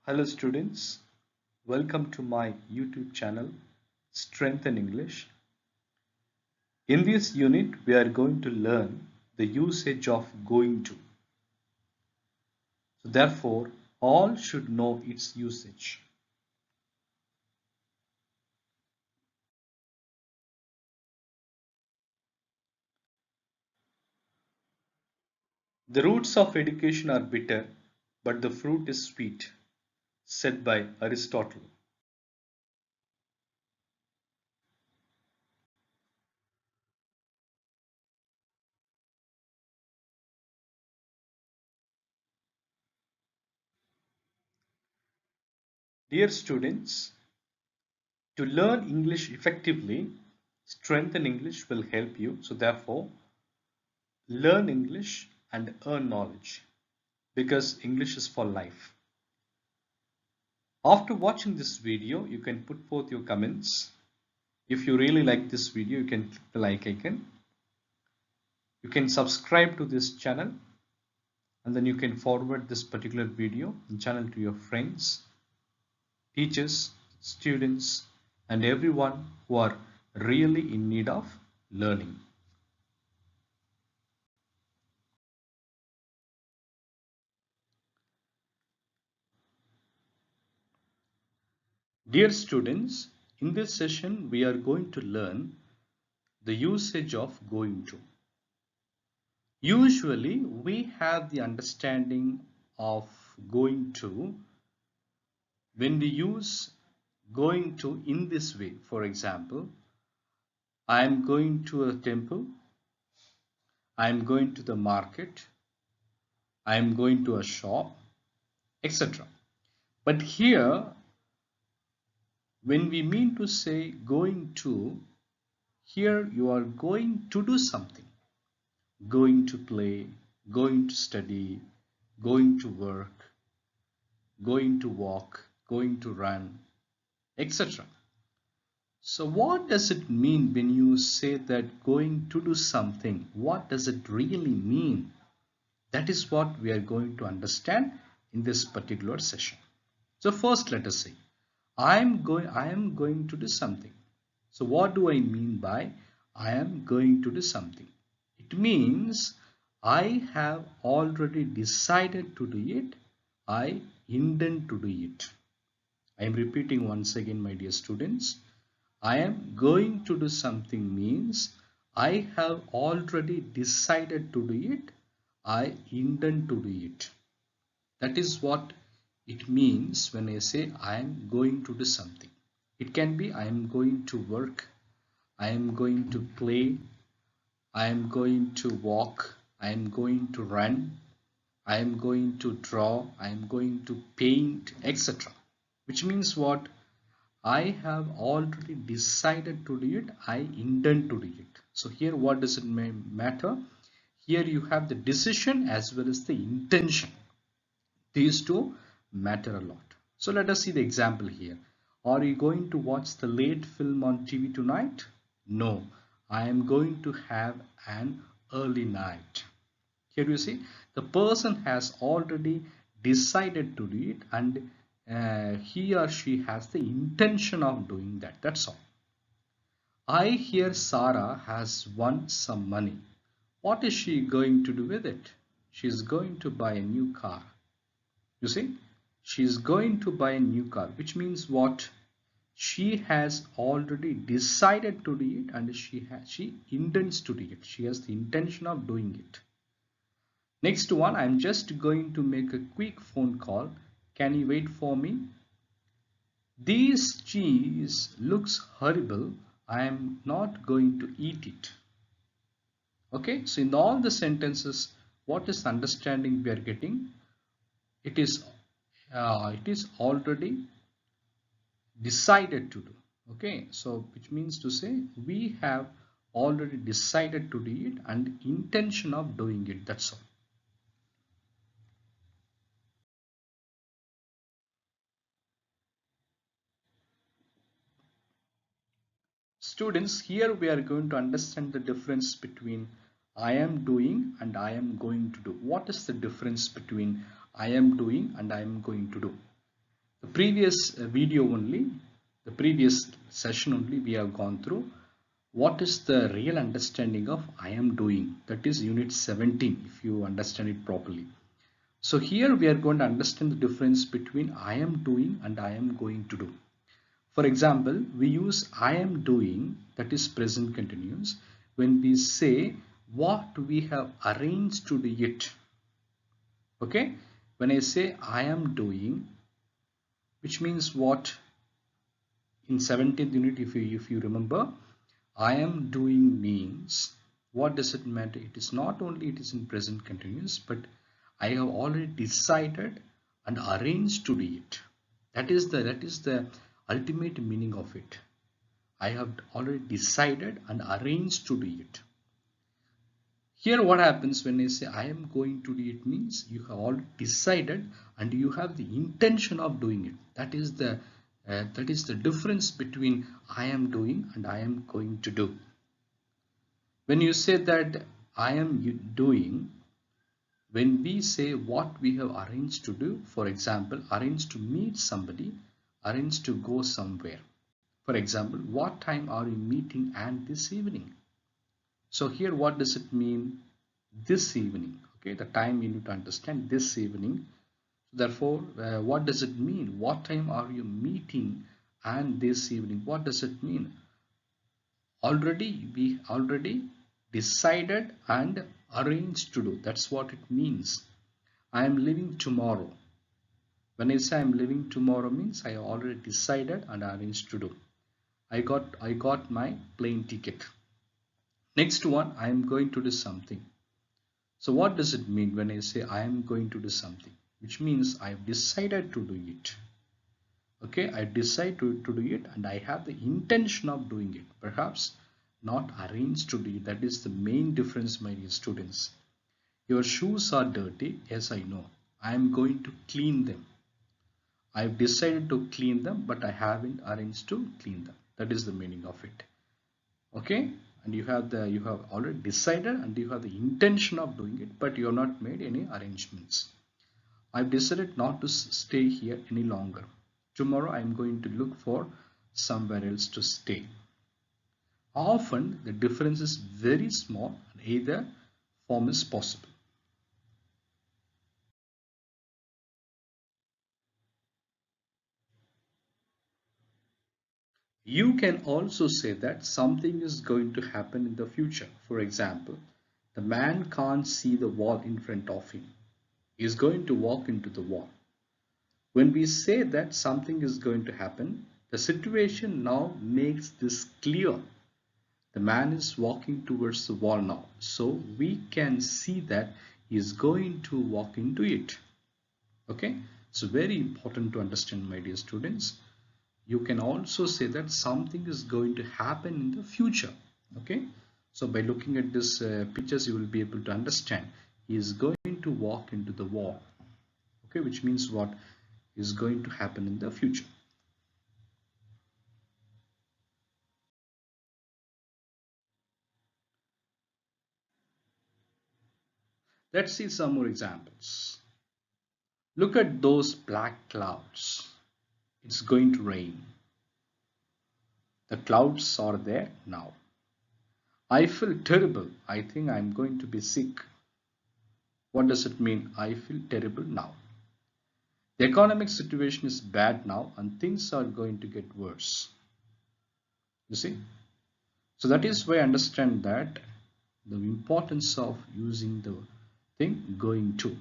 Hello students, welcome to my YouTube channel Strength in English. In this unit we are going to learn the usage of going to. So therefore all should know its usage. The roots of education are bitter, but the fruit is sweet, said by Aristotle. Dear students, to learn English effectively, Strength in English will help you. So therefore, learn English and earn knowledge because English is for life. After watching this video, you can put forth your comments. If you really like this video, you can click the like icon. You can subscribe to this channel and then you can forward this particular video and channel to your friends, teachers, students, and everyone who are really in need of learning. Dear students, in this session we are going to learn the usage of going to. Usually we have the understanding of going to when we use going to in this way. For example, I am going to a temple, I am going to the market, I am going to a shop, etc. But here, when we mean to say going to, here you are going to do something. Going to play, going to study, going to work, going to walk, going to run, etc. So what does it mean when you say that going to do something? What does it really mean? That is what we are going to understand in this particular session. So first let us say, I am going to do something. So what do I mean by I am going to do something? It means I have already decided to do it. I intend to do it. I am repeating once again, my dear students. I am going to do something means I have already decided to do it. I intend to do it. That is what it means when I say I am going to do something. It can be I am going to work, I am going to play, I am going to walk, I am going to run, I am going to draw, I am going to paint, etc. Which means what? I have already decided to do it. I intend to do it. So here what does it matter? Here you have the decision as well as the intention. These two matter a lot. So let us see the example here. Are you going to watch the late film on TV tonight? No, I am going to have an early night. Here you see the person has already decided to do it and he or she has the intention of doing that. That's all. I hear Sarah has won some money. What is she going to do with it? She is going to buy a new car. You see, she is going to buy a new car, which means what? She has already decided to do it and she intends to do it. She has the intention of doing it. Next one, I'm just going to make a quick phone call. Can you wait for me? This cheese looks horrible. I am not going to eat it. Okay, so in all the sentences, what is the understanding we are getting? It is already decided to do. Okay, so which means to say we have already decided to do it and intention of doing it. That's all. Students, here we are going to understand the difference between I am doing and I am going to do. What is the difference between I am doing and I am going to do? The previous video only, the previous session only, we have gone through what is the real understanding of I am doing. That is unit 17 if you understand it properly. So here we are going to understand the difference between I am doing and I am going to do. For example, we use I am doing, that is present continuous, when we say what we have arranged to do it. Okay, when I say I am doing, which means what? In 17th unit, if you remember, I am doing means, what does it matter? It is not only it is in present continuous, but I have already decided and arranged to do it. That is the ultimate meaning of it. I have already decided and arranged to do it. Here what happens when I say I am going to do it means you have already decided and you have the intention of doing it. That is the difference between I am doing and I am going to do. When you say that I am doing, when we say what we have arranged to do, for example, arranged to meet somebody, arranged to go somewhere. For example, what time are you meeting and this evening? So here what does it mean? This evening. Okay, the time you need to understand, this evening. Therefore, what does it mean? What time are you meeting and this evening? What does it mean? We already decided and arranged to do. That's what it means. I am leaving tomorrow. When I say I am leaving tomorrow means I already decided and arranged to do. I got my plane ticket. Next one, I am going to do something. So what does it mean when I say I am going to do something? Which means I have decided to do it. Okay, I decide to do it and I have the intention of doing it. Perhaps not arranged to do it. That is the main difference, my dear students. Your shoes are dirty. Yes, I know. I am going to clean them. I have decided to clean them, but I haven't arranged to clean them. That is the meaning of it. Okay, and you have already decided and you have the intention of doing it, but you have not made any arrangements. I've decided not to stay here any longer. Tomorrow I'm going to look for somewhere else to stay. Often the difference is very small and either form is possible. You can also say that something is going to happen in the future. For example, the man can't see the wall in front of him. He is going to walk into the wall. When we say that something is going to happen, the situation now makes this clear. The man is walking towards the wall now. So we can see that he is going to walk into it. Okay, it's very important to understand, my dear students. You can also say that something is going to happen in the future. Okay, so by looking at this pictures, you will be able to understand he is going to walk into the wall. Okay, which means what is going to happen in the future. Let's see some more examples. Look at those black clouds. It's going to rain. The clouds are there now. I feel terrible. I think I'm going to be sick. What does it mean? I feel terrible now. The economic situation is bad now and things are going to get worse. You see? So that is why I understand that the importance of using the thing going to.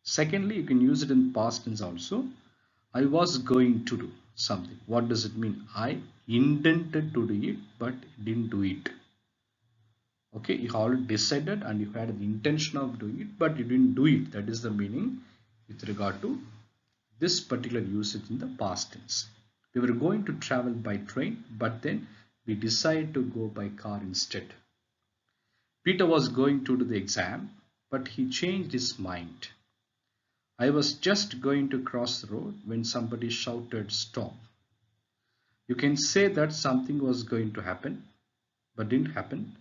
Secondly, you can use it in past tense also. I was going to do something. What does it mean? I intended to do it but didn't do it. Okay, you already decided and you had the intention of doing it but you didn't do it. That is the meaning with regard to this particular usage in the past tense. We were going to travel by train but then we decided to go by car instead. Peter was going to do the exam but he changed his mind. I was just going to cross the road when somebody shouted stop. You can say that something was going to happen but didn't happen.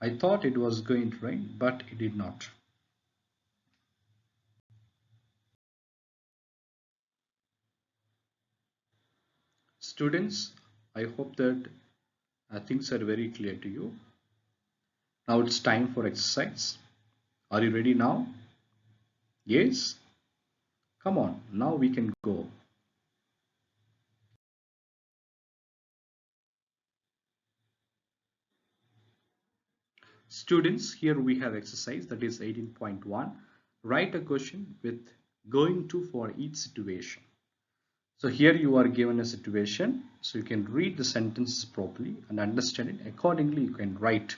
I thought it was going to rain but it did not. Students, I hope that things are very clear to you. Now it's time for exercise. Are you ready now? Yes? Come on, now we can go. Students, here we have exercise that is 18.1. Write a question with going to for each situation. So here you are given a situation, so you can read the sentences properly and understand it. Accordingly, you can write,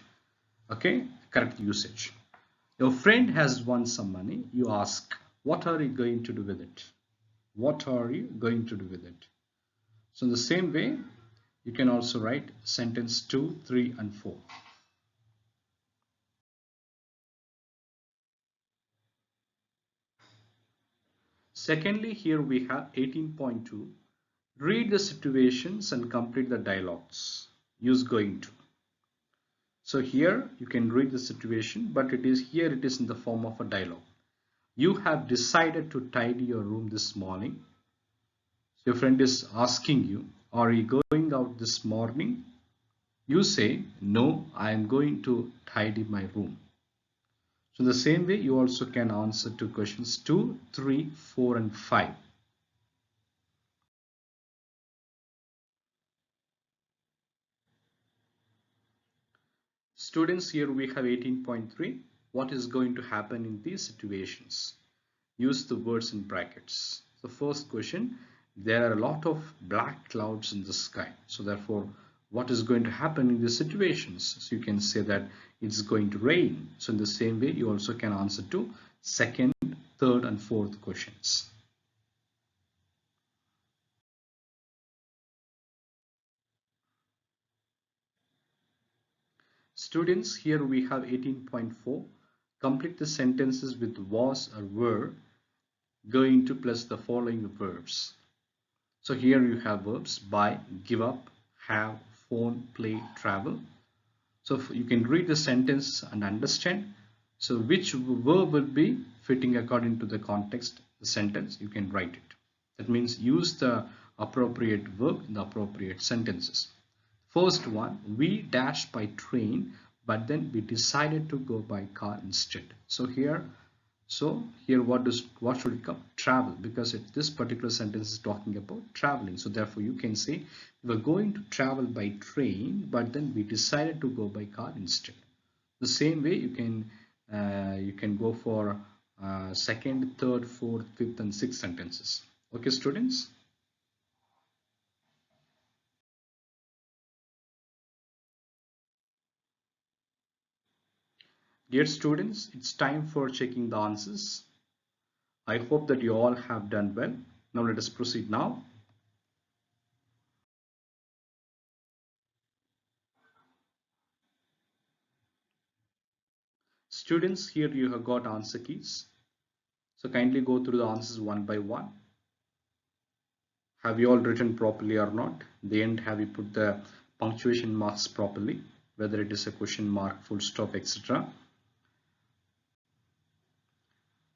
okay, correct usage. Your friend has won some money. You ask, what are you going to do with it? What are you going to do with it? So in the same way, you can also write sentence 2, 3, and 4. Secondly, here we have 18.2. Read the situations and complete the dialogues. Use going to. So here you can read the situation, but it is in the form of a dialogue. You have decided to tidy your room this morning. So your friend is asking you, are you going out this morning? You say, no, I am going to tidy my room. So in the same way, you also can answer to questions 2, 3, 4, and 5. Students, here we have 18.3. What is going to happen in these situations? Use the words in brackets. The first question, there are a lot of black clouds in the sky. So therefore, what is going to happen in these situations? So you can say that it's going to rain. So in the same way, you also can answer to second, third, and fourth questions. Students, here we have 18.4. Complete the sentences with was or were going to plus the following verbs. So here you have verbs buy, give up, have, phone, play, travel. So you can read the sentence and understand. So which verb will be fitting according to the context, the sentence, you can write it. That means use the appropriate verb in the appropriate sentences. First one, we dashed by train, but then we decided to go by car instead. So here what should it come? Travel, because this particular sentence is talking about traveling. So therefore you can say we were going to travel by train, but then we decided to go by car instead. The same way you can go for second, third, fourth, fifth, and sixth sentences. Okay, students. Dear students, it's time for checking the answers. I hope that you all have done well. Now let us proceed now. Students, here you have got answer keys. So kindly go through the answers one by one. Have you all written properly or not? In the end, have you put the punctuation marks properly? Whether it is a question mark, full stop, etc.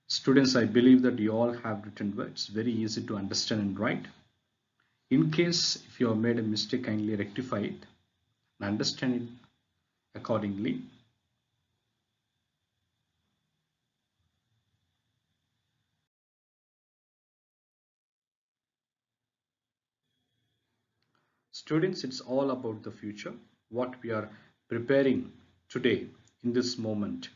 Students, I believe that you all have written well. It's very easy to understand and write. In case if you have made a mistake, kindly rectify it and understand it accordingly. Students, it's all about the future. What we are preparing today in this moment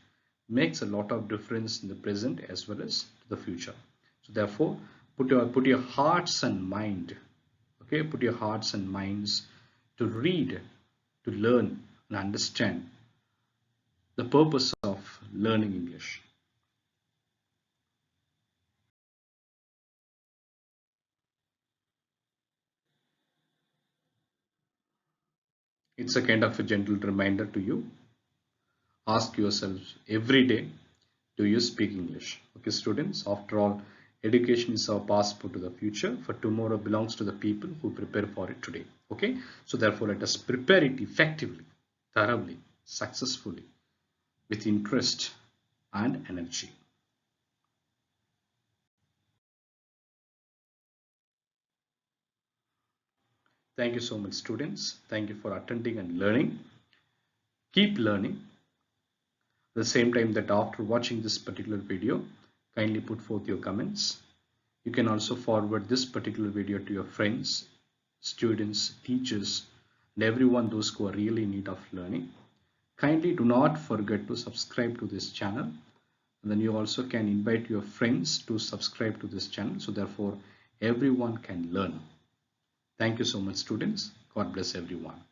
makes a lot of difference in the present as well as the future. So therefore, put your hearts and mind, okay, put your hearts and minds to read, to learn and understand the purpose of learning English. It's a kind of a gentle reminder to you. Ask yourself every day, do you speak English? Okay, students, after all, education is our passport to the future, for tomorrow belongs to the people who prepare for it today. Okay, so therefore let us prepare it effectively, thoroughly, successfully, with interest and energy. Thank you so much, students. Thank you for attending and learning. Keep learning. At the same time that after watching this particular video, kindly put forth your comments. You can also forward this particular video to your friends, students, teachers, and everyone those who are really in need of learning. Kindly do not forget to subscribe to this channel. And then you also can invite your friends to subscribe to this channel, so therefore everyone can learn. Thank you so much, students. God bless everyone.